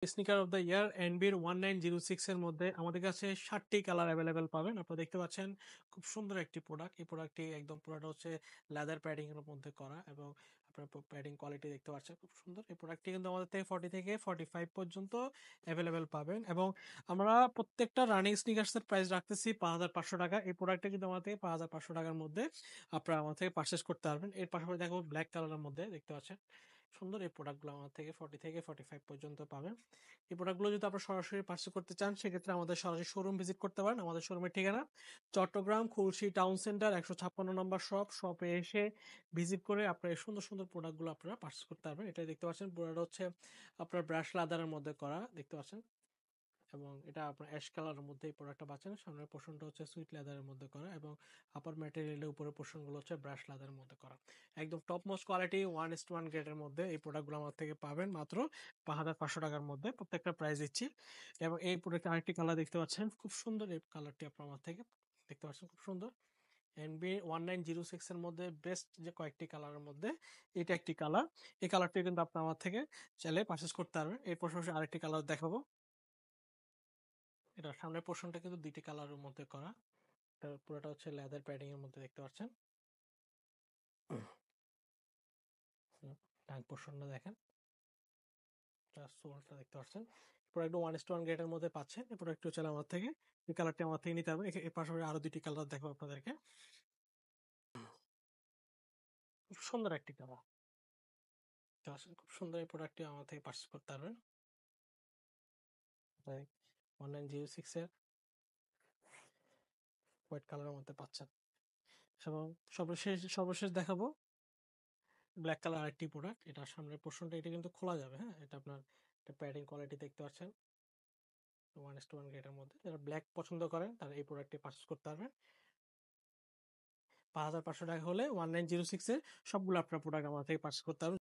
Sneaker of the year এনবির 1906 এর মধ্যে আমাদের কাছে 7টি কালার অ্যাভেলেবেল পাবেন। আপনারা দেখতে পাচ্ছেন খুব সুন্দর একটি প্রোডাক্ট। এই প্রোডাক্টটি একদম পুরাটা হচ্ছে লেদার প্যাডিং এর মধ্যে করা এবং আপনার প্যাডিং কোয়ালিটি দেখতে পাচ্ছেন খুব সুন্দর। এই প্রোডাক্টটি কিন্তু আমাদের থেকে 40 থেকে 45 পর্যন্ত অ্যাভেলেবেল পাবেন এবং আমরা প্রত্যেকটা রানিং স্নিকার্সের প্রাইস রাখতেছি 5,500 টাকা। এই প্রোডাক্টটা কিন্তু আমাদের থেকে 5,500 টাকার মধ্যে আপনারা আমার থেকে পারচেজ করতে পারবেন। এর পাশাপাশি দেখো ব্ল্যাক কালারের মধ্যে দেখতে পাচ্ছেন সুন্দর এই প্রোডাক্টগুলো আমার থেকে 40 থেকে 45 পর্যন্ত পাবেন। এই প্রোডাক্টগুলো যদি আপনারা সরাসরি পারচেজ করতে চান সেক্ষেত্রে আমাদের সরাসরি শোরুম ভিজিট করতে পারেন। আমাদের শোরুমের ঠিকানা চট্টগ্রাম খুলশী টাউন সেন্টার 156 নম্বর শপে এসে ভিজিট করে আপনার এই সুন্দর সুন্দর প্রোডাক্টগুলো আপনারা পারচেজ করতে পারবেন। এটা দেখতে পাচ্ছেন পুরোটা হচ্ছে আপনার ব্রাশ লাদারের মধ্যে করা দেখতে পাচ্ছেন এবং এটা আপনার অ্যাশ কালারের মধ্যে এই প্রোডাক্টটা পাচ্ছেন। সামনের পোর্শনটা হচ্ছে সুইট লেদারের মধ্যে করা এবং আপার ম্যাটেরিয়ালের উপরে পোর্শনগুলো হচ্ছে ব্রাশ লেদারের মধ্যে করা। একদম টপ মোস্ট কোয়ালিটি 1:1 গ্রেডের মধ্যে এই প্রোডাক্টগুলো আমার থেকে পাবেন মাত্র 5,500 টাকার মধ্যে প্রত্যেকটা প্রাইস দিচ্ছি। এবং এই প্রোডাক্টের আরেকটি কালার দেখতে পাচ্ছেন খুব সুন্দর এই কালারটি আপনার আমার থেকে দেখতে পাচ্ছেন খুব সুন্দর। এনবি 1906 এর মধ্যে বেস্ট যে কয়েকটি কালারের মধ্যে এটা একটি কালার। এই কালারটি কিন্তু আপনি আমার থেকে চাইলে পারচেজ করতে পারবেন। এর পাশাপাশি আরেকটি কালার দেখাবো। এটা সামনের পোর্শনটা কিন্তু দুইটি কালারের মধ্যে করা। এটা পুরোটা হচ্ছে লেদার প্যাডিং এর মধ্যে দেখতে পাচ্ছেন। ডান পোর্শনটা দেখেন, সোলটা দেখতে পাচ্ছেন। পুরো একদম 1:1 গ্রেডের মধ্যে পাচ্ছেন। এই প্রোডাক্টটি হচ্ছে আমার থেকে এই কালারটি আমার থেকে নিতে হবে। এর পাশাপাশি আরো দুইটি কালার দেখাবো আপনাদেরকে। খুব সুন্দর একটি কালার দেখতে পাচ্ছেন। খুব সুন্দর এই প্রোডাক্টটি আমার থেকে পারচেজ করতে পারবেন। 1906 এর হোয়াইট কালারের মধ্যে পাচ্ছেন এবং সর্বশেষ দেখাবো ব্ল্যাক কালার আরেকটি প্রোডাক্ট। এটা সামনের পোর্শনটা এটা কিন্তু খোলা যাবে। হ্যাঁ, এটা আপনার প্যাডিং কোয়ালিটি দেখতে পাচ্ছেন 1:1 গ্রেডের মধ্যে। যারা ব্ল্যাক পছন্দ করেন তারা এই প্রোডাক্টটি পারচেজ করতে পারবেন। 5,500 টাকা হলে 1906 এর সবগুলো আপনার প্রোডাক্ট আমার থেকে পারচেজ করতে পারবেন।